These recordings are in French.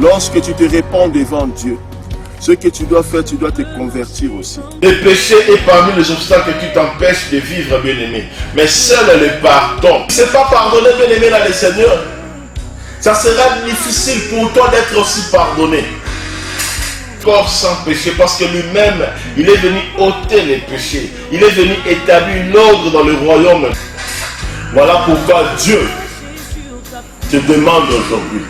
Lorsque tu te répands devant Dieu, ce que tu dois faire, tu dois te convertir aussi. Le péché est parmi les obstacles qui t'empêchent de vivre, bien-aimé. Mais seul le pardon. Si ce n'est pas pardonné, bien-aimé, dans le Seigneur, ça sera difficile pour toi d'être aussi pardonné. Corps sans péché, parce que lui-même, il est venu ôter les péchés. Il est venu établir l'ordre dans le royaume. Voilà pourquoi Dieu te demande aujourd'hui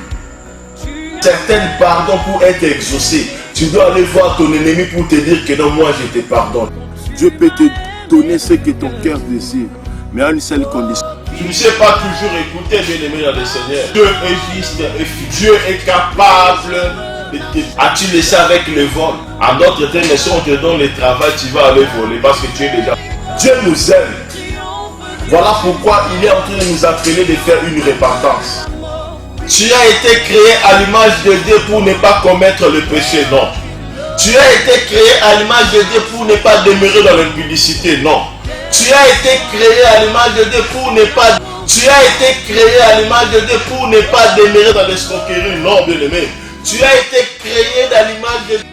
certains pardons pour être exaucé. Tu dois aller voir ton ennemi pour te dire que non, moi je te pardonne. Dieu peut te donner ce que ton cœur désire, mais à une seule condition. Tu ne sais pas toujours écouter, bien-aimé dans le Seigneur. Dieu est juste et Dieu est capable de te... As-tu laissé avec le vol? En d'autres termes, si on te donne le travail, tu vas aller voler parce que tu es déjà... Dieu nous aime. Voilà pourquoi il est en train de nous appeler de faire une repentance. Tu as été créé à l'image de Dieu pour ne pas commettre le péché, non. Tu as été créé à l'image de Dieu pour ne pas demeurer dans l'impudicité, non. Tu as été créé à l'image de Dieu pour ne pas... Tu as été créé à l'image de Dieu pour ne pas demeurer dans l'escroquerie, non, bien-aimé. Tu as été créé à l'image de Dieu.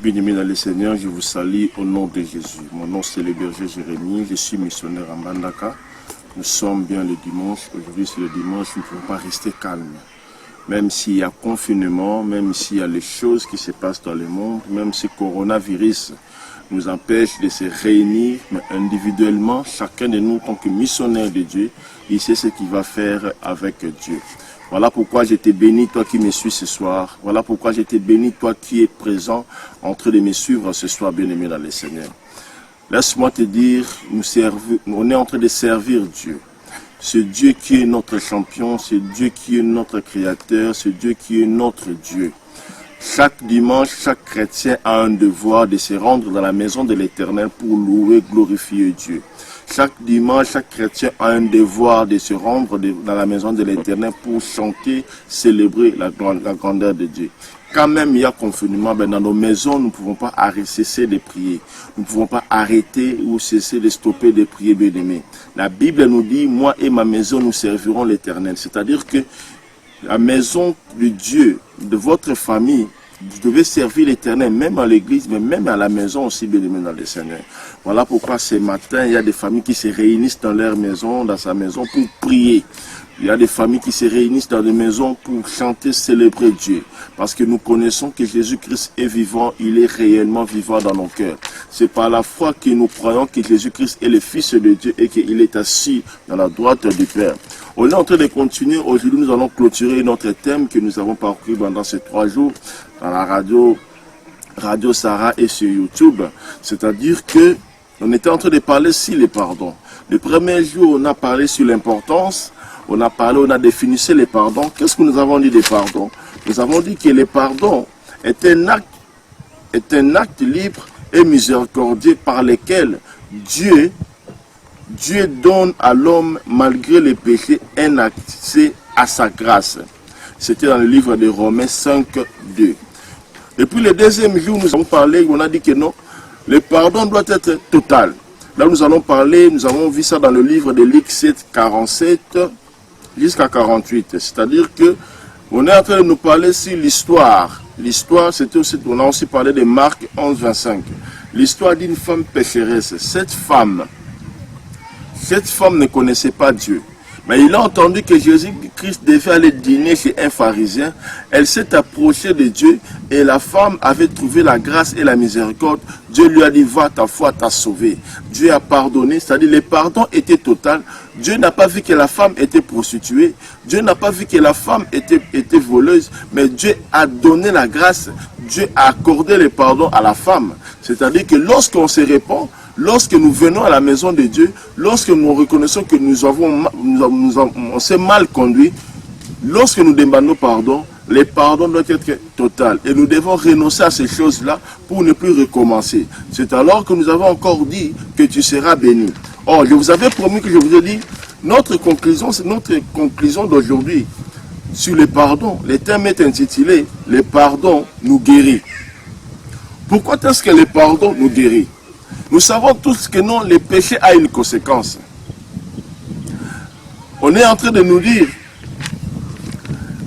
Bien-aimés dans le Seigneur, je vous salue au nom de Jésus. Mon nom c'est le berger Jérémie, je suis missionnaire à Mbandaka. Nous sommes bien le dimanche. Aujourd'hui c'est le dimanche, nous ne pouvons pas rester calmes. Même s'il y a confinement, même s'il y a les choses qui se passent dans le monde, même si le coronavirus nous empêche de se réunir, mais individuellement, chacun de nous, en tant que missionnaire de Dieu, il sait ce qu'il va faire avec Dieu. Voilà pourquoi je te bénis, toi qui me suis ce soir. Voilà pourquoi je te bénis, toi qui es présent en train de me suivre ce soir, bien-aimé dans le Seigneur. Laisse-moi te dire, on est en train de servir Dieu. C'est Dieu qui est notre champion, c'est Dieu qui est notre créateur, c'est Dieu qui est notre Dieu. Chaque dimanche, chaque chrétien a un devoir de se rendre dans la maison de l'Éternel pour louer, glorifier Dieu. Chaque dimanche, chaque chrétien a un devoir de se rendre dans la maison de l'Éternel pour chanter, célébrer la grandeur de Dieu. Quand même il y a confinement, dans nos maisons, nous ne pouvons pas cesser de prier. Nous ne pouvons pas arrêter ou cesser de stopper de prier, bien-aimés. La Bible nous dit, moi et ma maison, nous servirons l'Éternel. C'est-à-dire que la maison de Dieu, de votre famille, vous devez servir l'Éternel, même à l'église, mais même à la maison aussi, bien-aimé dans le Seigneur. Voilà pourquoi ce matin, il y a des familles qui se réunissent dans leur maison, dans sa maison, pour prier. Il y a des familles qui se réunissent dans des maisons pour chanter, célébrer Dieu. Parce que nous connaissons que Jésus-Christ est vivant, il est réellement vivant dans nos cœurs. C'est par la foi que nous croyons que Jésus-Christ est le Fils de Dieu et qu'il est assis dans la droite du Père. On est en train de continuer. Aujourd'hui, nous allons clôturer notre thème que nous avons parcouru pendant ces 3 jours dans la Radio Sarah et sur YouTube. C'est-à-dire que on était en train de parler sur le pardon. Le premier jour, on a parlé sur l'importance. On a défini les pardons. Qu'est-ce que nous avons dit des pardons? Nous avons dit que le pardon est un acte libre et miséricordieux par lequel Dieu donne à l'homme, malgré les péchés, un accès à sa grâce. C'était dans le livre de Romains 5, 2. Et puis le deuxième jour, nous avons parlé, on a dit que non, le pardon doit être total. Là, nous allons parler, nous avons vu ça dans le livre de Luc 7, 47 jusqu'à 48. C'est-à-dire que on est en train de nous parler sur l'histoire. L'histoire, c'était aussi, on a aussi parlé de Marc 11, 25. L'histoire d'une femme pécheresse. Cette femme ne connaissait pas Dieu. Mais il a entendu que Jésus-Christ devait aller dîner chez un pharisien. Elle s'est approchée de Dieu et la femme avait trouvé la grâce et la miséricorde. Dieu lui a dit, va, ta foi t'a sauvé. Dieu a pardonné, c'est-à-dire le pardon était total. Dieu n'a pas vu que la femme était prostituée. Dieu n'a pas vu que la femme était voleuse. Mais Dieu a donné la grâce. Dieu a accordé le pardon à la femme. C'est-à-dire que lorsqu'on se répand, lorsque nous venons à la maison de Dieu, lorsque nous reconnaissons que on s'est mal conduit, lorsque nous demandons pardon, le pardon doit être total. Et nous devons renoncer à ces choses-là pour ne plus recommencer. C'est alors que nous avons encore dit que tu seras béni. Or, je vous avais promis que je vous ai dit, notre conclusion, c'est notre conclusion d'aujourd'hui sur le pardon. Le thème est intitulé « Le pardon nous guérit ». Pourquoi est-ce que le pardon nous guérit? Nous savons tous que non, le péché a une conséquence. On est en train de nous dire,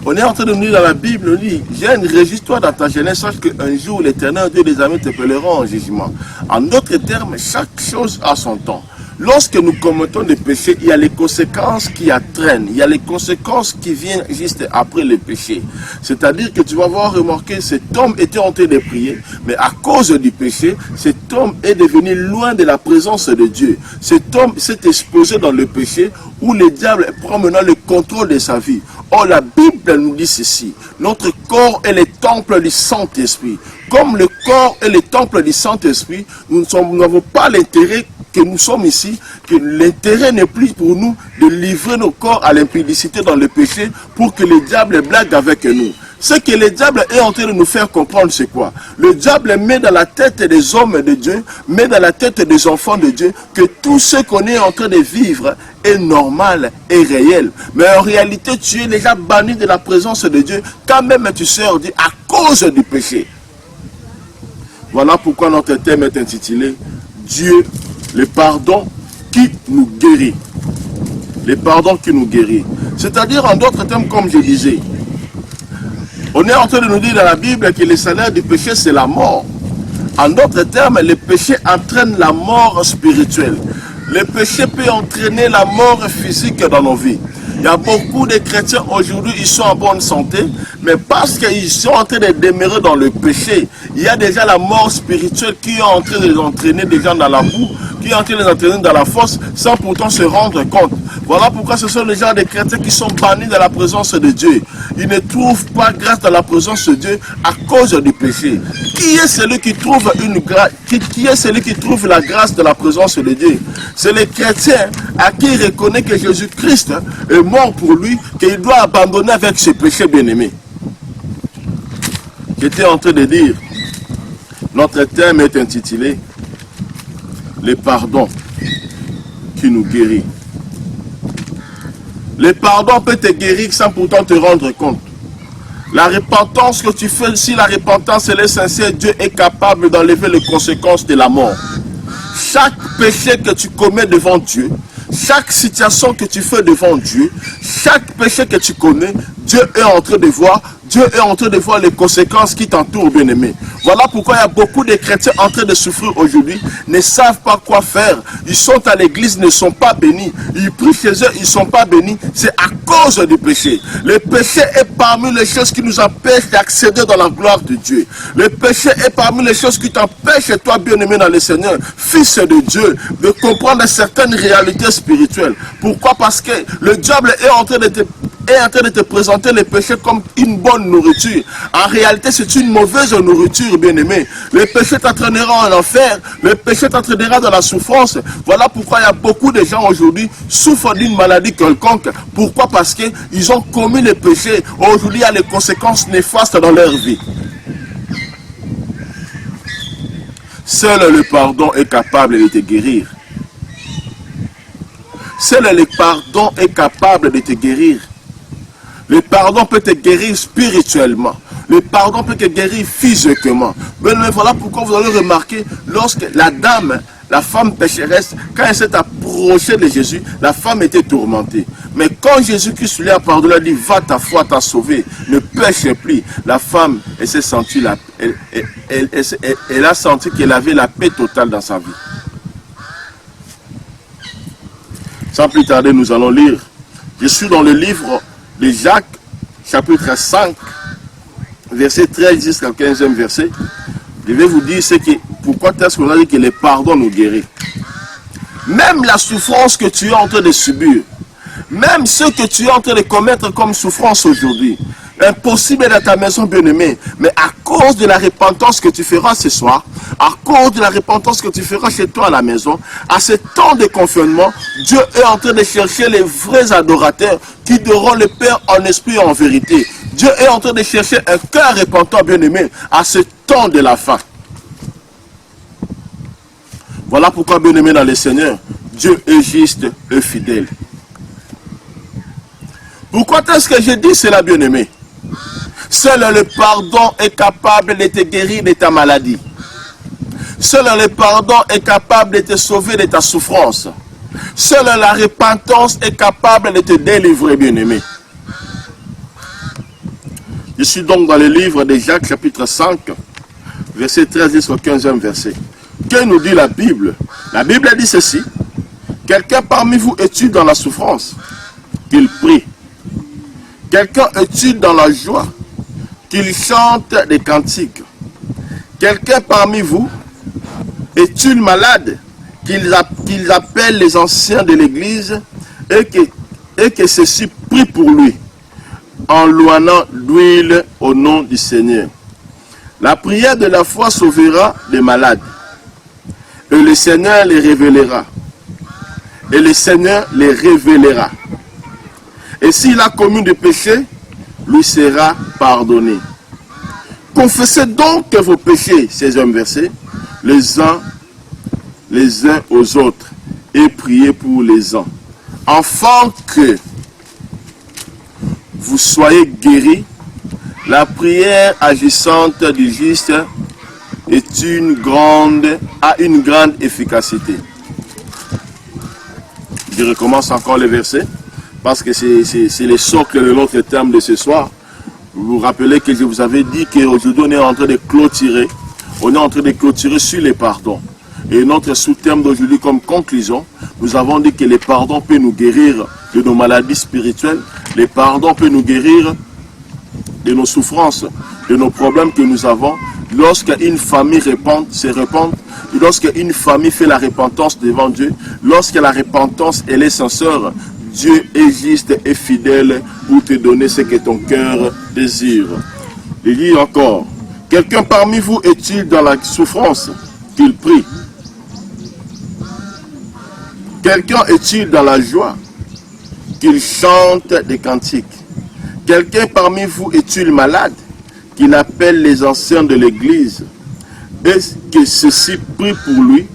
dans la Bible, on dit, Jeune, réjouis-toi dans ta jeunesse, sache qu'un jour l'Éternel Dieu des armées te appellera en jugement. En d'autres termes, chaque chose a son temps. Lorsque nous commettons des péchés, il y a les conséquences qui entraînent, il y a les conséquences qui viennent juste après le péché. C'est-à-dire que tu vas voir remarquer, cet homme était en train de prier, mais à cause du péché, cet homme est devenu loin de la présence de Dieu. Cet homme s'est exposé dans le péché où le diable prend maintenant le contrôle de sa vie. Or, la Bible nous dit ceci, notre corps est le temple du Saint-Esprit. Comme le corps est le temple du Saint-Esprit, nous n'avons pas l'intérêt que nous sommes ici, que l'intérêt n'est plus pour nous de livrer nos corps à l'impudicité dans le péché pour que le diable blague avec nous. Ce que le diable est en train de nous faire comprendre, c'est quoi? Le diable met dans la tête des hommes de Dieu, met dans la tête des enfants de Dieu, que tout ce qu'on est en train de vivre est normal et réel. Mais en réalité, tu es déjà banni de la présence de Dieu, quand même tu sors à cause du péché. Voilà pourquoi notre thème est intitulé « Dieu, le pardon qui nous guérit ». Le pardon qui nous guérit. C'est-à-dire, en d'autres termes, comme je disais, on est en train de nous dire dans la Bible que le salaire du péché, c'est la mort. En d'autres termes, le péché entraîne la mort spirituelle. Le péché peut entraîner la mort physique dans nos vies. Il y a beaucoup de chrétiens aujourd'hui, ils sont en bonne santé, mais parce qu'ils sont en train de demeurer dans le péché, il y a déjà la mort spirituelle qui est en train de les entraîner déjà dans la boue, qui est en train de les entraîner dans la fosse, sans pourtant se rendre compte. Voilà pourquoi ce sont les gens des chrétiens qui sont bannis de la présence de Dieu. Ils ne trouvent pas grâce dans la présence de Dieu à cause du péché. Qui est celui qui trouve qui est celui qui trouve la grâce de la présence de Dieu? C'est les chrétiens à qui il reconnaît que Jésus-Christ est mort pour lui, qu'il doit abandonner avec ses péchés bien-aimés. J'étais en train de dire, notre thème est intitulé « Le pardon qui nous guérit ». Le pardon peut te guérir sans pourtant te rendre compte. La repentance que tu fais, si la repentance est sincère, Dieu est capable d'enlever les conséquences de la mort. Chaque péché que tu commets devant Dieu, chaque situation que tu fais devant Dieu, chaque péché que tu connais, Dieu est en train de voir. Dieu est en train de voir les conséquences qui t'entourent, bien-aimé. Voilà pourquoi il y a beaucoup de chrétiens en train de souffrir aujourd'hui, ne savent pas quoi faire. Ils sont à l'église, ne sont pas bénis. Ils prient chez eux, ils ne sont pas bénis. C'est à cause du péché. Le péché est parmi les choses qui nous empêchent d'accéder dans la gloire de Dieu. Le péché est parmi les choses qui t'empêchent, toi, bien-aimé dans le Seigneur, fils de Dieu, de comprendre certaines réalités spirituelles. Pourquoi? Parce que le diable est en train de te présenter le péché comme une bonne nourriture. En réalité, c'est une mauvaise nourriture, bien-aimé. Le péché t'entraînera en enfer, le péché t'entraînera dans la souffrance. Voilà pourquoi il y a beaucoup de gens aujourd'hui qui souffrent d'une maladie quelconque. Pourquoi? Parce qu'ils ont commis le péché. Aujourd'hui, il y a les conséquences néfastes dans leur vie. Seul le pardon est capable de te guérir. Seul le pardon est capable de te guérir. Le pardon peut te guérir spirituellement. Le pardon peut te guérir physiquement. Mais voilà pourquoi vous allez remarquer, lorsque la dame, la femme pécheresse, quand elle s'est approchée de Jésus, la femme était tourmentée. Mais quand Jésus-Christ lui a pardonné, elle a dit, va, ta foi t'a sauvé, ne pêche plus. La femme, elle s'est sentie, elle a senti qu'elle avait la paix totale dans sa vie. Sans plus tarder, nous allons lire. Je suis dans le livre de Jacques, chapitre 5, verset 13 jusqu'au 15e verset. Je vais vous dire pourquoi est-ce qu'on a dit que le pardon nous guérit. Même la souffrance que tu es en train de subir, même ce que tu es en train de commettre comme souffrance aujourd'hui, impossible dans ta maison bien-aimée, mais à cause de la repentance que tu feras ce soir, à cause de la repentance que tu feras chez toi à la maison, à ce temps de confinement, Dieu est en train de chercher les vrais adorateurs qui adoreront le Père en esprit et en vérité. Dieu est en train de chercher un cœur repentant bien-aimé à ce temps de la fin. Voilà pourquoi, bien-aimé dans le Seigneur, Dieu est juste et fidèle. Pourquoi est-ce que je dis cela, bien-aimé? Seul le pardon est capable de te guérir de ta maladie. Seul le pardon est capable de te sauver de ta souffrance. Seule la repentance est capable de te délivrer, bien-aimé. Je suis donc dans le livre de Jacques, chapitre 5, verset 13 jusqu'au 15e verset. Que nous dit la Bible? La Bible dit ceci. Quelqu'un parmi vous est-il dans la souffrance? Qu'il prie. Quelqu'un est-il dans la joie? Qu'il chante des cantiques. Quelqu'un parmi vous est-il malade? Qu'ils appellent les anciens de l'église et que ceux-ci prient pour lui, en loignant d'huile au nom du Seigneur. La prière de la foi sauvera les malades, et le Seigneur les révélera. Et le Seigneur les révélera. Et s'il a commis des péchés, lui sera pardonné. Confessez donc vos péchés, 16e verset, les uns aux autres, et priez pour les uns, afin que vous soyez guéris. La prière agissante du juste a une grande efficacité. Je recommence encore le verset, parce que c'est le socle de notre thème de ce soir. Vous vous rappelez que je vous avais dit qu'aujourd'hui on est en train de clôturer, sur les pardons. Et notre sous-thème d'aujourd'hui comme conclusion, nous avons dit que le pardon peut nous guérir de nos maladies spirituelles, le pardon peut nous guérir de nos souffrances, de nos problèmes que nous avons. Lorsqu'une famille se repent, lorsqu'une famille fait la repentance devant Dieu, lorsque la repentance elle est sincère, Dieu est juste et fidèle pour te donner ce que ton cœur désire. Il dit encore, quelqu'un parmi vous est-il dans la souffrance? Qu'il prie. Quelqu'un est-il dans la joie? Qu'il chante des cantiques. Quelqu'un parmi vous est-il malade? Qu'il appelle les anciens de l'église et que ceux-ci prient pour lui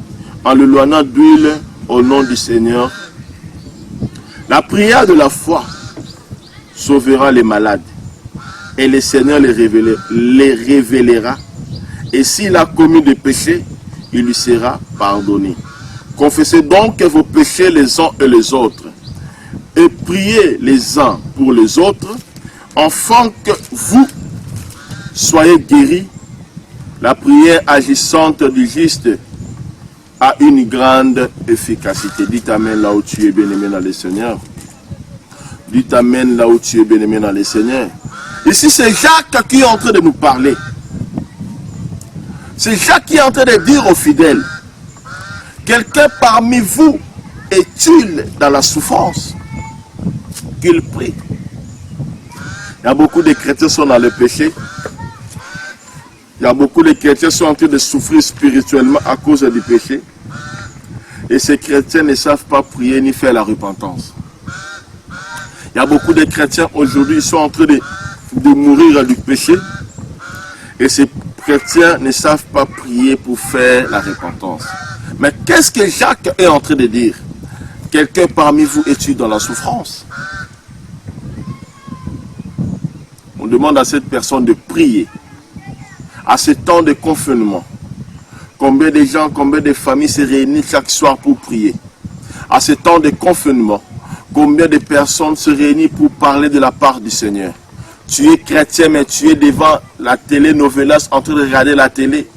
en le loignant d'huile au nom du Seigneur. La prière de la foi sauvera les malades et le Seigneur les révélera. Et s'il a commis des péchés, il lui sera pardonné. Confessez donc vos péchés les uns et les autres et priez les uns pour les autres afin que vous soyez guéris. La prière agissante du juste a une grande efficacité. Dites amen là où tu es bien-aimé dans le Seigneur. Dites amen là où tu es bien-aimé dans le Seigneur. Ici c'est Jacques qui est en train de nous parler. C'est Jacques qui est en train de dire aux fidèles, quelqu'un parmi vous est-il dans la souffrance? Qu'il prie. Il y a beaucoup de chrétiens qui sont dans le péché. Il y a beaucoup de chrétiens qui sont en train de souffrir spirituellement à cause du péché. Et ces chrétiens ne savent pas prier ni faire la repentance. Il y a beaucoup de chrétiens aujourd'hui qui sont en train de mourir du péché. Et ces chrétiens ne savent pas prier pour faire la repentance. Mais qu'est-ce que Jacques est en train de dire? Quelqu'un parmi vous est-il dans la souffrance? On demande à cette personne de prier. À ce temps de confinement, combien de gens, combien de familles se réunissent chaque soir pour prier? À ce temps de confinement, combien de personnes se réunissent pour parler de la part du Seigneur? Tu es chrétien, mais tu es devant la télé-novelas en train de regarder la télé.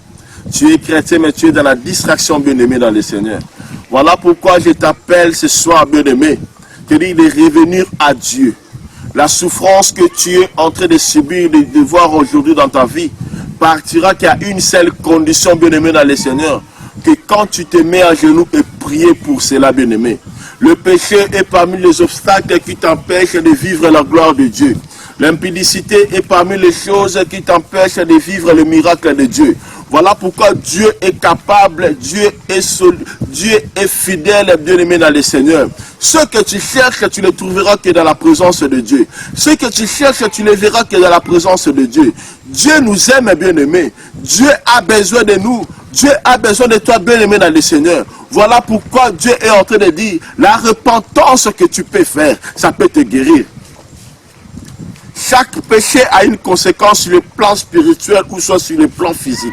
Tu es chrétien, mais tu es dans la distraction, bien-aimé dans le Seigneur. Voilà pourquoi je t'appelle ce soir, bien-aimé, te dire de revenir à Dieu. La souffrance que tu es en train de subir, de voir aujourd'hui dans ta vie, partira qu'il y a une seule condition, bien-aimé dans le Seigneur, que quand tu te mets à genoux et prier pour cela, bien-aimé. Le péché est parmi les obstacles qui t'empêchent de vivre la gloire de Dieu. L'impudicité est parmi les choses qui t'empêchent de vivre le miracle de Dieu. Voilà pourquoi Dieu est capable, Dieu est fidèle, bien-aimé dans le Seigneur. Ce que tu cherches, tu ne le trouveras que dans la présence de Dieu. Ce que tu cherches, tu ne le verras que dans la présence de Dieu. Dieu nous aime, bien-aimé. Dieu a besoin de nous. Dieu a besoin de toi, bien-aimé dans le Seigneur. Voilà pourquoi Dieu est en train de dire, la repentance que tu peux faire, ça peut te guérir. Chaque péché a une conséquence sur le plan spirituel ou soit sur le plan physique.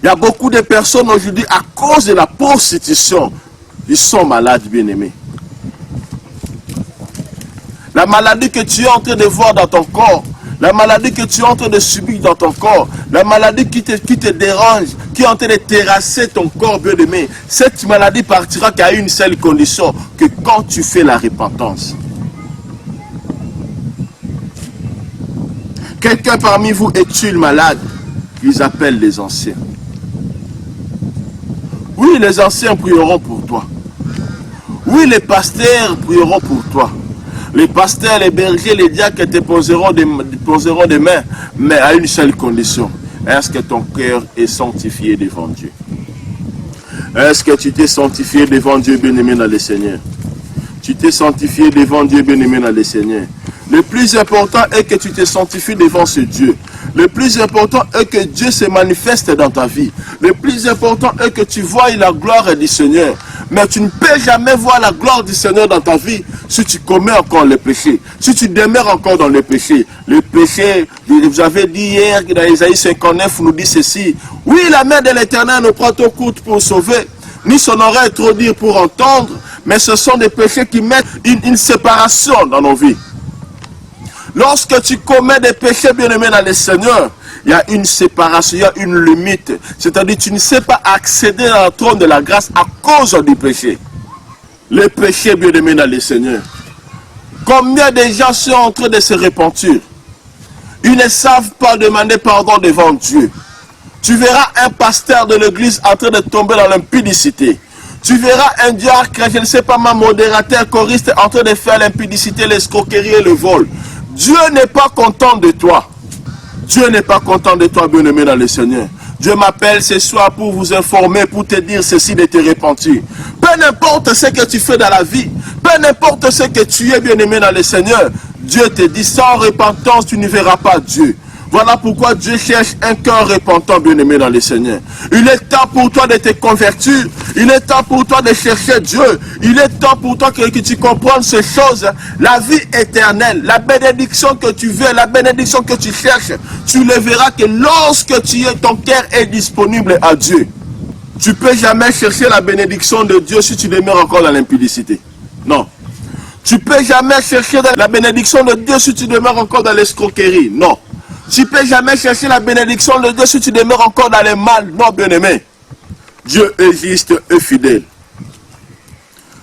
Il y a beaucoup de personnes aujourd'hui, à cause de la prostitution, ils sont malades, bien-aimés. La maladie que tu es en train de voir dans ton corps, la maladie que tu es en train de subir dans ton corps, la maladie qui te dérange, qui est en train de terrasser ton corps, bien-aimé, cette maladie partira qu'à une seule condition, que quand tu fais la repentance. Quelqu'un parmi vous est-il malade? Ils appellent les anciens. Oui, les anciens prieront pour toi. Oui, les pasteurs prieront pour toi. Les pasteurs, les bergers, les diacres te poseront des mains, mais à une seule condition. Est-ce que ton cœur est sanctifié devant Dieu? Est-ce que tu t'es sanctifié devant Dieu, bien-aimé dans le Seigneur? Tu t'es sanctifié devant Dieu, bien-aimé dans le Seigneur. Le plus important est que tu te sanctifies devant ce Dieu. Le plus important est que Dieu se manifeste dans ta vie. Le plus important est que tu vois la gloire du Seigneur. Mais tu ne peux jamais voir la gloire du Seigneur dans ta vie si tu commets encore le péché. Si tu demeures encore dans le péché. Le péché, vous avez dit hier, dans Isaïe 59, nous dit ceci. Oui, la main de l'Éternel nous prend au coude pour sauver. Ni son oreille trop dire pour entendre. Mais ce sont des péchés qui mettent une séparation dans nos vies. Lorsque tu commets des péchés, bien-aimés dans le Seigneur, il y a une séparation, il y a une limite. C'est-à-dire que tu ne sais pas accéder à la trône de la grâce à cause du péché. Le péché, bien-aimés dans le Seigneur. Combien de gens sont en train de se repentir? Ils ne savent pas demander pardon devant Dieu. Tu verras un pasteur de l'église en train de tomber dans l'impudicité. Tu verras un diacre, je ne sais pas, ma modérateur, choriste, en train de faire l'impudicité, l'escroquerie et le vol. Dieu n'est pas content de toi. Dieu n'est pas content de toi, bien-aimé dans le Seigneur. Dieu m'appelle ce soir pour vous informer, pour te dire ceci de te repentir. Peu importe ce que tu fais dans la vie, peu importe ce que tu es, bien-aimé dans le Seigneur, Dieu te dit, sans repentance, tu ne verras pas Dieu. Voilà pourquoi Dieu cherche un cœur repentant, bien-aimé dans le Seigneur. Il est temps pour toi de te convertir. Il est temps pour toi de chercher Dieu. Il est temps pour toi que tu comprennes ces choses. La vie éternelle, la bénédiction que tu veux, la bénédiction que tu cherches, tu le verras que lorsque ton cœur est disponible à Dieu. Tu ne peux jamais chercher la bénédiction de Dieu si tu demeures encore dans l'impudicité. Non. Tu ne peux jamais chercher la bénédiction de Dieu si tu demeures encore dans l'escroquerie. Non. Tu ne peux jamais chercher la bénédiction de Dieu si tu demeures encore dans le mal. Non, bien-aimé. Dieu est juste et fidèle.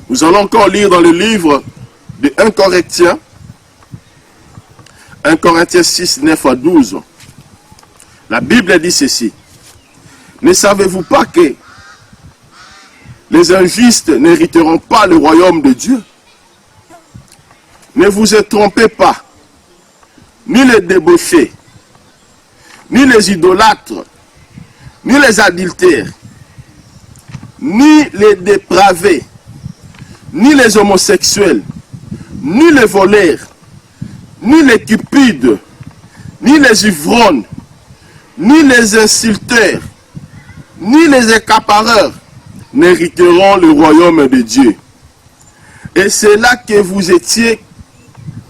Nous allons encore lire dans le livre de 1 Corinthiens. 1 Corinthiens 6, 9 à 12. La Bible dit ceci. Ne savez-vous pas que les injustes n'hériteront pas le royaume de Dieu? Ne vous trompez pas. Ni les débauchés, ni les idolâtres, ni les adultères, ni les dépravés, ni les homosexuels, ni les voleurs, ni les cupides, ni les ivrognes, ni les insulteurs, ni les accapareurs n'hériteront le royaume de Dieu. Et c'est là que vous étiez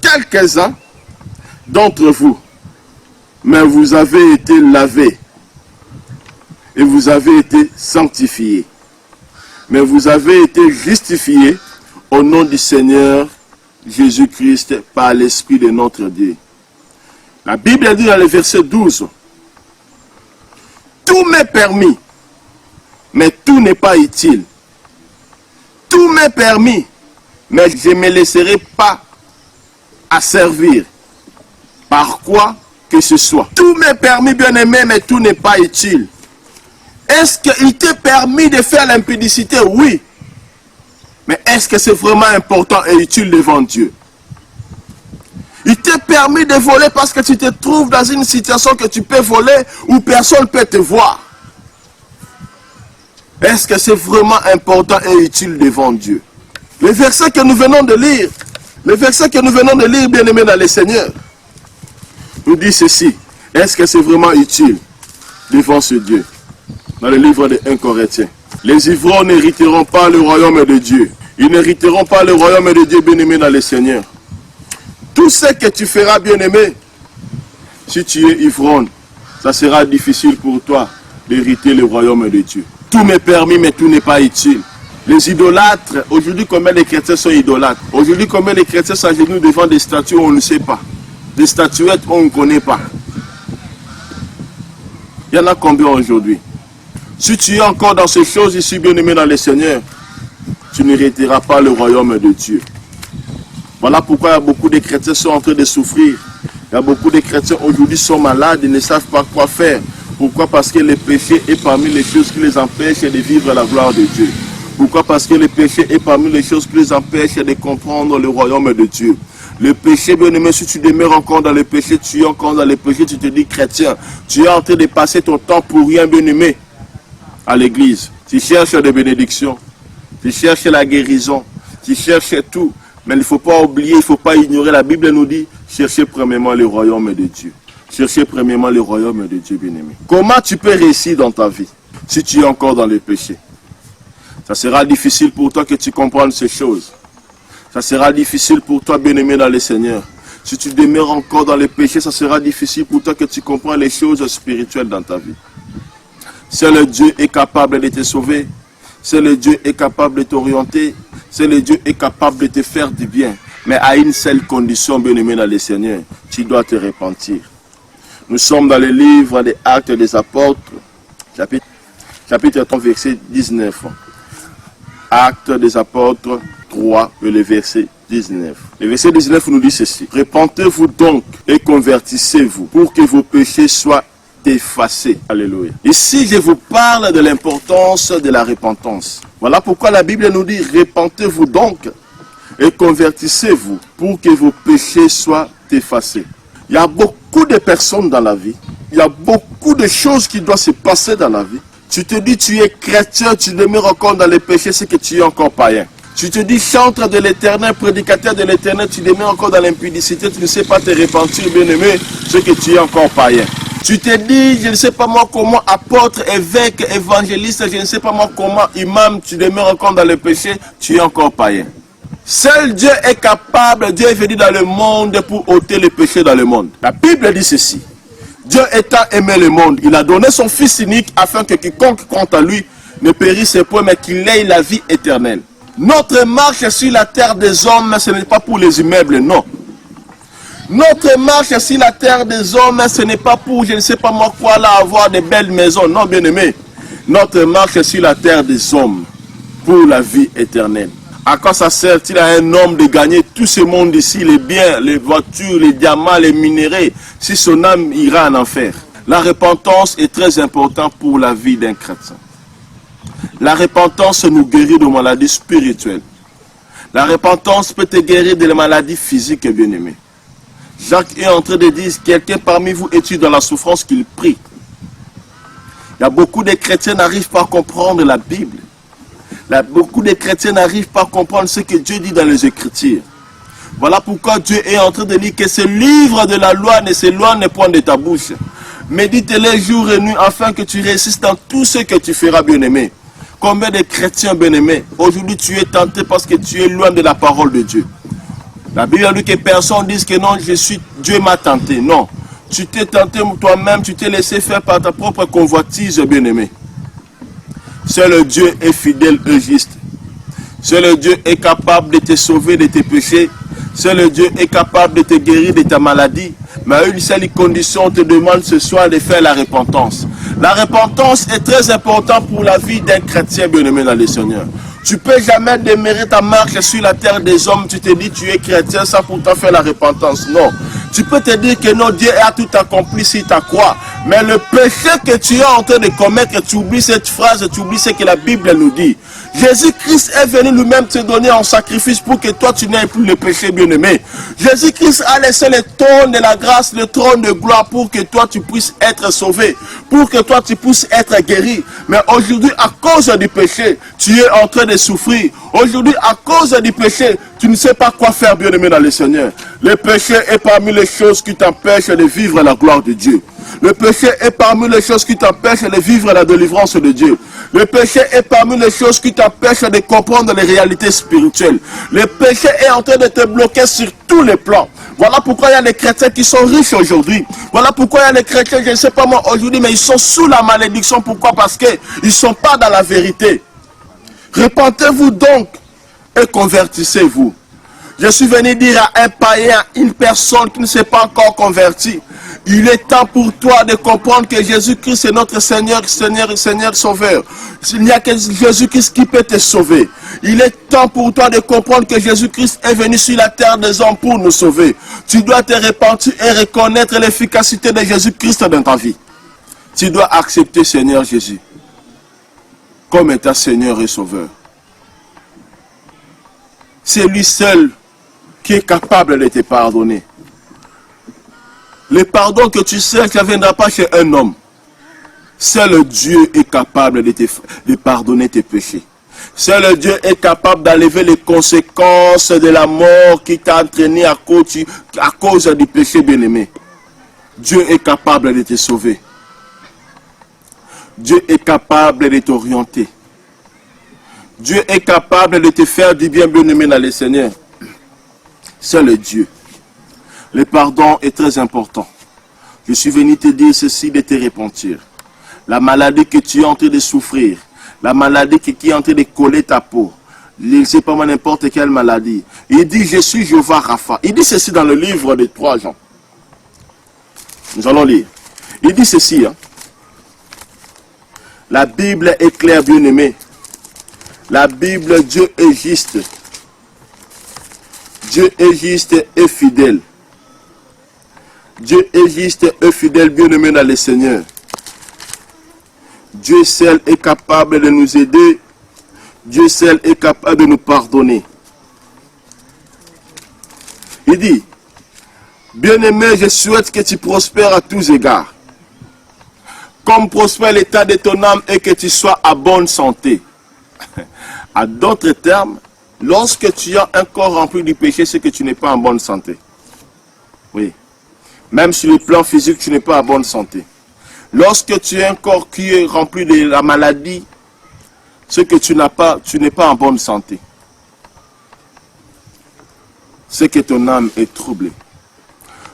quelques-uns d'entre vous, mais vous avez été lavés et vous avez été sanctifiés, mais vous avez été justifiés au nom du Seigneur Jésus-Christ par l'Esprit de notre Dieu. La Bible dit dans le verset 12, tout m'est permis, mais tout n'est pas utile. Tout m'est permis, mais je ne me laisserai pas asservir par quoi que ce soit. Tout m'est permis, bien-aimé, mais tout n'est pas utile. Est-ce qu'il t'est permis de faire l'impudicité? Oui. Mais est-ce que c'est vraiment important et utile devant Dieu? Il t'est permis de voler parce que tu te trouves dans une situation que tu peux voler où personne ne peut te voir. Est-ce que c'est vraiment important et utile devant Dieu? Le verset que nous venons de lire, bien-aimé dans le Seigneur, nous dit ceci. Est-ce que c'est vraiment utile devant ce Dieu? Dans le livre de 1 Corinthiens. Les ivrognes n'hériteront pas le royaume de Dieu. Ils n'hériteront pas le royaume de Dieu, bien-aimé dans le Seigneur. Tout ce que tu feras, bien-aimé, si tu es ivrogne, ça sera difficile pour toi d'hériter le royaume de Dieu. Tout m'est permis, mais tout n'est pas utile. Les idolâtres, aujourd'hui combien de chrétiens sont idolâtres? Aujourd'hui combien de chrétiens s'agenouillent devant des statues où on ne sait pas? Des statuettes où on ne connaît pas. Il y en a combien aujourd'hui? Si tu es encore dans ces choses ici, bien-aimé dans le Seigneur, tu n'hériteras pas le royaume de Dieu. Voilà pourquoi il y a beaucoup de chrétiens qui sont en train de souffrir. Il y a beaucoup de chrétiens aujourd'hui qui sont malades et ne savent pas quoi faire. Pourquoi? Parce que le péché est parmi les choses qui les empêchent de vivre la gloire de Dieu. Pourquoi? Parce que le péché est parmi les choses qui les empêchent de comprendre le royaume de Dieu. Le péché, bien-aimé, si tu demeures encore dans le péché, tu es encore dans le péché, tu te dis chrétien. Tu es en train de passer ton temps pour rien, bien-aimé, à l'église. Tu cherches des bénédictions, tu cherches la guérison, tu cherches tout. Mais il ne faut pas oublier, il ne faut pas ignorer. La Bible nous dit, cherchez premièrement le royaume de Dieu. Cherchez premièrement le royaume de Dieu, bien-aimé. Comment tu peux réussir dans ta vie si tu es encore dans le péché? Ça sera difficile pour toi que tu comprennes ces choses. Ça sera difficile pour toi, bien-aimé dans le Seigneur. Si tu demeures encore dans le péché, ça sera difficile pour toi que tu comprennes les choses spirituelles dans ta vie. Seul Dieu est capable de te sauver. Seul Dieu est capable de t'orienter. Seul Dieu est capable de te faire du bien. Mais à une seule condition, bien-aimé dans le Seigneur, tu dois te repentir. Nous sommes dans le livre des Actes des Apôtres, chapitre 3, verset 19. Actes des Apôtres 3, le verset 19. Le verset 19 nous dit ceci. Repentez-vous donc et convertissez-vous pour que vos péchés soient effacés. Alléluia. Ici, je vous parle de l'importance de la repentance. Voilà pourquoi la Bible nous dit, repentez-vous donc et convertissez-vous pour que vos péchés soient effacés. Il y a beaucoup de personnes dans la vie. Il y a beaucoup de choses qui doivent se passer dans la vie. Tu te dis, tu es chrétien, tu demeures encore dans les péchés, c'est que tu es encore païen. Tu te dis, chantre de l'éternel, prédicateur de l'éternel, tu demeures encore dans l'impudicité, tu ne sais pas te repentir, bien-aimé, c'est que tu es encore païen. Tu te dis, je ne sais pas moi comment, apôtre, évêque, évangéliste, je ne sais pas moi comment, imam, tu demeures encore dans le péché, tu es encore païen. Seul Dieu est capable, Dieu est venu dans le monde pour ôter le péché dans le monde. La Bible dit ceci. Dieu étant aimé le monde, il a donné son Fils unique afin que quiconque compte à lui ne périsse point, mais qu'il ait la vie éternelle. Notre marche sur la terre des hommes, ce n'est pas pour les immeubles, non. Notre marche sur la terre des hommes, ce n'est pas pour, je ne sais pas moi quoi, là, avoir de belles maisons, non, bien-aimé. Notre marche sur la terre des hommes, pour la vie éternelle. À quoi ça sert-il à un homme de gagner tout ce monde ici, les biens, les voitures, les diamants, les minéraux, si son âme ira en enfer? La repentance est très importante pour la vie d'un chrétien. La repentance nous guérit de maladies spirituelles. La repentance peut te guérir de maladies physiques, bien-aimé. Jacques est en train de dire, quelqu'un parmi vous est-il dans la souffrance qu'il prie? Il y a beaucoup de chrétiens qui n'arrivent pas à comprendre la Bible. Beaucoup de chrétiens n'arrivent pas à comprendre ce que Dieu dit dans les Écritures. Voilà pourquoi Dieu est en train de dire que ce livre de la loi ne s'éloigne point de ta bouche. Médite-les jour et nuit afin que tu réussisses dans tout ce que tu feras, bien-aimé. Combien de chrétiens, bien-aimés, aujourd'hui tu es tenté parce que tu es loin de la parole de Dieu. La Bible dit que personne ne dise que non, Dieu m'a tenté. Non, tu t'es tenté toi-même, tu t'es laissé faire par ta propre convoitise, bien-aimé. Seul Dieu est fidèle et juste. Seul Dieu est capable de te sauver de tes péchés. Seul Dieu est capable de te guérir de ta maladie. Mais à une seule condition, on te demande ce soir de faire la repentance. La repentance est très importante pour la vie d'un chrétien bien-aimé dans le Seigneur. Tu ne peux jamais demeurer ta marche sur la terre des hommes. Tu te dis tu es chrétien sans pourtant faire la repentance. Non. Tu peux te dire que non, Dieu a tout accompli si tu crois. Mais le péché que tu es en train de commettre, tu oublies cette phrase, tu oublies ce que la Bible nous dit. Jésus-Christ est venu lui-même te donner en sacrifice pour que toi tu n'aies plus le péché, bien-aimé. Jésus-Christ a laissé le trône de la grâce, le trône de gloire pour que toi tu puisses être sauvé, pour que toi tu puisses être guéri. Mais aujourd'hui, à cause du péché, tu es en train de souffrir. Aujourd'hui, à cause du péché, tu ne sais pas quoi faire, bien-aimé dans le Seigneur. Le péché est parmi les choses qui t'empêchent de vivre la gloire de Dieu. Le péché est parmi les choses qui t'empêchent de vivre la délivrance de Dieu. Le péché est parmi les choses qui t'empêchent de comprendre les réalités spirituelles. Le péché est en train de te bloquer sur tous les plans. Voilà pourquoi il y a des chrétiens qui sont riches aujourd'hui. Voilà pourquoi il y a des chrétiens, je ne sais pas moi aujourd'hui, mais ils sont sous la malédiction. Pourquoi? Parce qu'ils ne sont pas dans la vérité. Repentez-vous donc et convertissez-vous. Je suis venu dire à un païen, une personne qui ne s'est pas encore convertie, il est temps pour toi de comprendre que Jésus-Christ est notre Seigneur, Seigneur, Seigneur, Sauveur. Il n'y a que Jésus-Christ qui peut te sauver. Il est temps pour toi de comprendre que Jésus-Christ est venu sur la terre des hommes pour nous sauver. Tu dois te repentir et reconnaître l'efficacité de Jésus-Christ dans ta vie. Tu dois accepter Seigneur Jésus comme étant Seigneur et Sauveur. C'est lui seul qui est capable de te pardonner. Le pardon que tu sais, ça ne viendra pas chez un homme. Seul Dieu est capable de pardonner tes péchés. Seul Dieu est capable d'enlever les conséquences de la mort qui t'a entraîné à cause du péché, bien-aimé. Dieu est capable de te sauver. Dieu est capable de t'orienter. Dieu est capable de te faire du bien, bien-aimé dans le Seigneur. Seul Dieu. Le pardon est très important. Je suis venu te dire ceci, de te repentir. La maladie que tu es en train de souffrir, la maladie qui est en train de coller ta peau, ne sais pas n'importe quelle maladie. Il dit, je suis Jéhovah Rapha. Il dit ceci dans le livre de 3 Jean. Nous allons lire. Il dit ceci. La Bible est claire, bien-aimé. La Bible, Dieu est juste. Dieu est juste et fidèle. Dieu est juste et fidèle, bien-aimé dans le Seigneur. Dieu seul est capable de nous aider. Dieu seul est capable de nous pardonner. Il dit, bien-aimé, je souhaite que tu prospères à tous égards. Comme prospère l'état de ton âme et que tu sois à bonne santé. À d'autres termes, lorsque tu as un corps rempli du péché, c'est que tu n'es pas en bonne santé. Oui. Même sur le plan physique, tu n'es pas en bonne santé. Lorsque tu as un corps qui est rempli de la maladie, c'est que tu n'es pas en bonne santé. C'est que ton âme est troublée.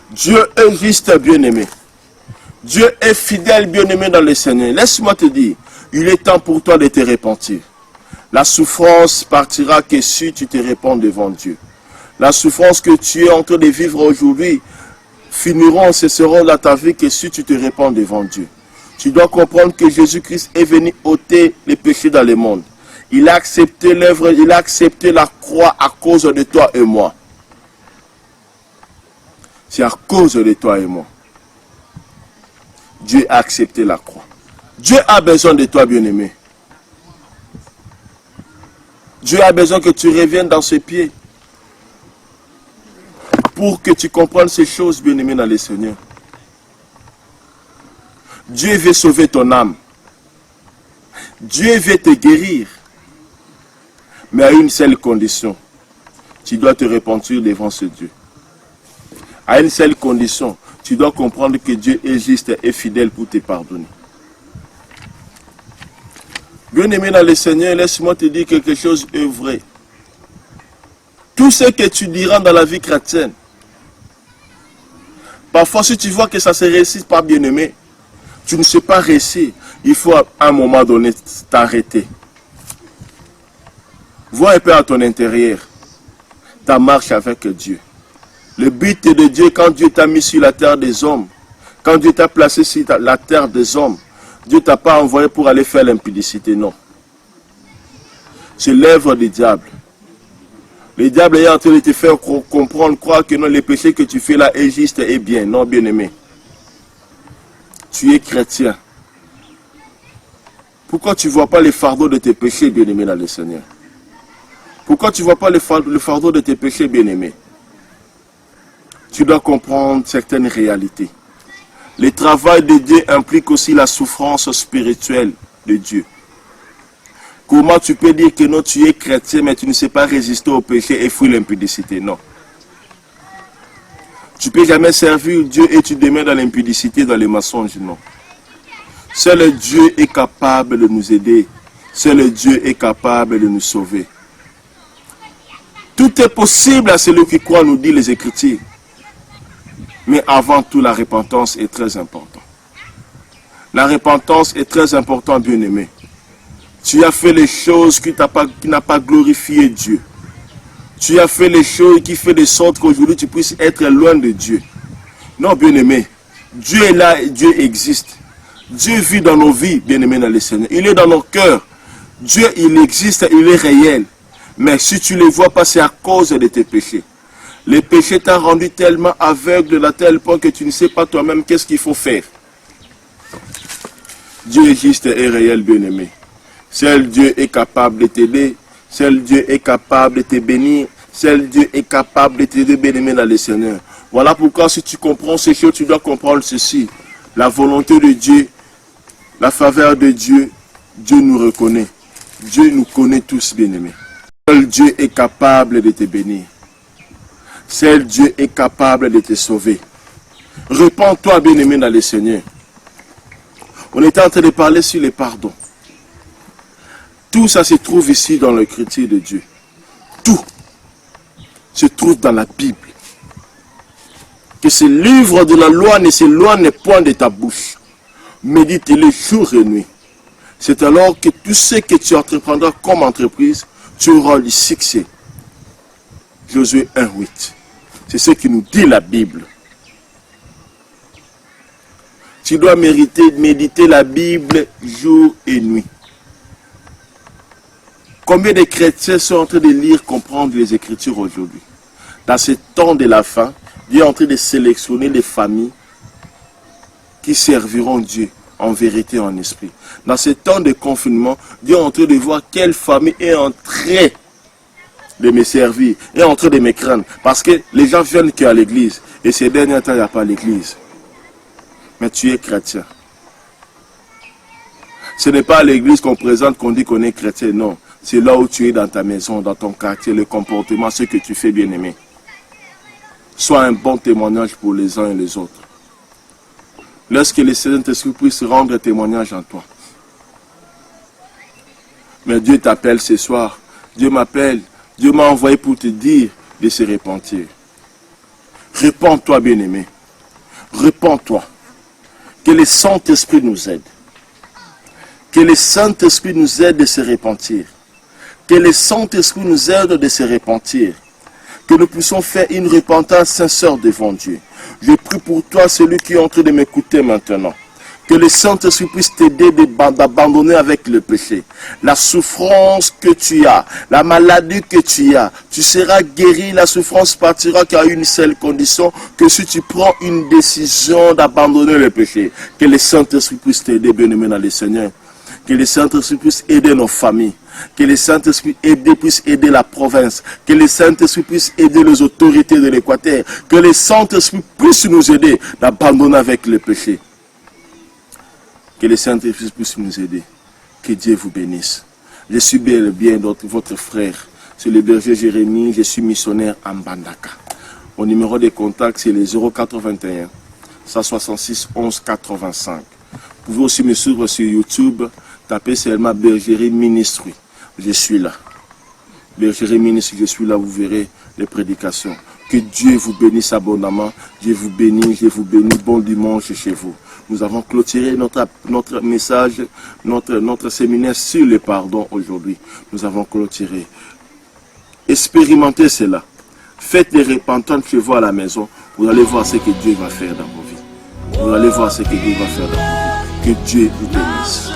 Dieu est juste, bien-aimé. Dieu est fidèle, bien-aimé dans le Seigneur. Laisse-moi te dire, il est temps pour toi de te repentir. La souffrance partira que si tu te repens devant Dieu. La souffrance que tu es en train de vivre aujourd'hui finiront, cesseront dans ta vie que si tu te repens devant Dieu. Tu dois comprendre que Jésus-Christ est venu ôter les péchés dans le monde. Il a accepté l'œuvre, il a accepté la croix à cause de toi et moi. C'est à cause de toi et moi. Dieu a accepté la croix. Dieu a besoin de toi, bien-aimé. Dieu a besoin que tu reviennes dans ses pieds pour que tu comprennes ces choses, bien-aimé dans le Seigneur. Dieu veut sauver ton âme. Dieu veut te guérir. Mais à une seule condition. Tu dois te repentir devant ce Dieu. À une seule condition. Tu dois comprendre que Dieu est juste et fidèle pour te pardonner. Bien-aimé dans le Seigneur, laisse-moi te dire quelque chose est vrai. Tout ce que tu diras dans la vie chrétienne, parfois si tu vois que ça ne se réussit pas, bien-aimé, tu ne sais pas réussir, il faut à un moment donné t'arrêter. Vois un peu à ton intérieur ta marche avec Dieu. Le but de Dieu, quand Dieu t'a mis sur la terre des hommes, quand Dieu t'a placé sur la terre des hommes, Dieu ne t'a pas envoyé pour aller faire l'impudicité, non. C'est l'œuvre du diable. Le diable est en train de te faire comprendre, croire que non, le péché que tu fais là est juste et bien. Non, bien-aimé. Tu es chrétien. Pourquoi tu ne vois pas les fardeaux de tes péchés, bien-aimé dans le Seigneur? Pourquoi tu ne vois pas le fardeau de tes péchés, bien-aimé? Tu dois comprendre certaines réalités. Le travail de Dieu implique aussi la souffrance spirituelle de Dieu. Comment tu peux dire que non, tu es chrétien, mais tu ne sais pas résister au péché et fuir l'impudicité? Non. Tu ne peux jamais servir Dieu et tu demeures dans l'impudicité, dans les mensonges? Non. Seul Dieu est capable de nous aider. Seul Dieu est capable de nous sauver. Tout est possible à celui qui croit, nous dit les Écritures. Mais avant tout, la repentance est très importante. La repentance est très importante, bien-aimé. Tu as fait les choses qui n'ont pas glorifié Dieu. Tu as fait les choses qui font de sorte qu'aujourd'hui tu puisses être loin de Dieu. Non, bien-aimé. Dieu est là et Dieu existe. Dieu vit dans nos vies, bien-aimé dans le Seigneur. Il est dans nos cœurs. Dieu, il existe, il est réel. Mais si tu ne le vois pas, c'est à cause de tes péchés. Les péchés t'ont rendu tellement aveugle à tel point que tu ne sais pas toi-même qu'est-ce qu'il faut faire. Dieu existe et est réel, bien-aimé. Seul Dieu est capable de t'aider. Seul Dieu est capable de te bénir. Seul Dieu est capable de t'aider, bien-aimé dans le Seigneur. Voilà pourquoi si tu comprends ces choses, tu dois comprendre ceci. La volonté de Dieu, la faveur de Dieu, Dieu nous reconnaît. Dieu nous connaît tous, bien-aimés. Seul Dieu est capable de te bénir. Seul Dieu est capable de te sauver. Répands-toi, bien-aimé dans le Seigneur. On était en train de parler sur les pardons. Tout ça se trouve ici dans l'écriture de Dieu. Tout se trouve dans la Bible. Que ce livre de la loi ne s'éloigne point de ta bouche. Médite-le jour et nuit. C'est alors que tout ce que tu entreprendras comme entreprise, tu auras le succès. Josué 1:8. C'est ce que nous dit la Bible. Tu dois méditer la Bible jour et nuit. Combien de chrétiens sont en train de lire, comprendre les Écritures aujourd'hui? Dans ce temps de la fin, Dieu est en train de sélectionner les familles qui serviront Dieu en vérité et en esprit. Dans ce temps de confinement, Dieu est en train de voir quelle famille est en train de me servir, est en train de me craindre. Parce que les gens viennent qu'à l'église. Et ces derniers temps, il n'y a pas l'église. Mais tu es chrétien. Ce n'est pas à l'église qu'on présente, qu'on dit qu'on est chrétien, non. C'est là où tu es dans ta maison, dans ton quartier, le comportement, ce que tu fais, bien-aimé. Sois un bon témoignage pour les uns et les autres. Lorsque le Saint-Esprit puisse rendre témoignage en toi. Mais Dieu t'appelle ce soir. Dieu m'appelle. Dieu m'a envoyé pour te dire de se repentir. Répands-toi, bien-aimé. Répands-toi. Que le Saint-Esprit nous aide. Que le Saint-Esprit nous aide de se repentir. Que le Saint-Esprit nous aide de se repentir. Que nous puissions faire une repentance sincère devant Dieu. Je prie pour toi, celui qui est en train de m'écouter maintenant. Que le Saint-Esprit puisse t'aider d'abandonner avec le péché. La souffrance que tu as, la maladie que tu as, tu seras guéri, la souffrance partira qu'à une seule condition, que si tu prends une décision d'abandonner le péché. Que le Saint-Esprit puisse t'aider, bien-aimé dans le Seigneur. Que le Saint-Esprit puisse aider nos familles. Que le Saint-Esprit puisse aider la province. Que le Saint-Esprit puisse aider les autorités de l'Équateur. Que le Saint-Esprit puisse nous aider d'abandonner avec le péché. Que le Saint-Esprit puisse nous aider. Que Dieu vous bénisse. Je suis bel et bien votre frère. C'est le berger Jérémie. Je suis missionnaire à Mbandaka. Mon numéro de contact, c'est le 081 166 11 85. Vous pouvez aussi me suivre sur YouTube. Tapez seulement Bergerie Ministry. Je suis là. Bergerie Ministry, je suis là. Vous verrez les prédications. Que Dieu vous bénisse abondamment. Dieu vous bénit. Je vous bénis. Bon dimanche chez vous. Nous avons clôturé notre message, notre séminaire sur le pardon aujourd'hui. Nous avons clôturé. Expérimentez cela. Faites des repentances chez vous à la maison. Vous allez voir ce que Dieu va faire dans vos vies. Vous allez voir ce que Dieu va faire dans vos vies. Que Dieu vous bénisse.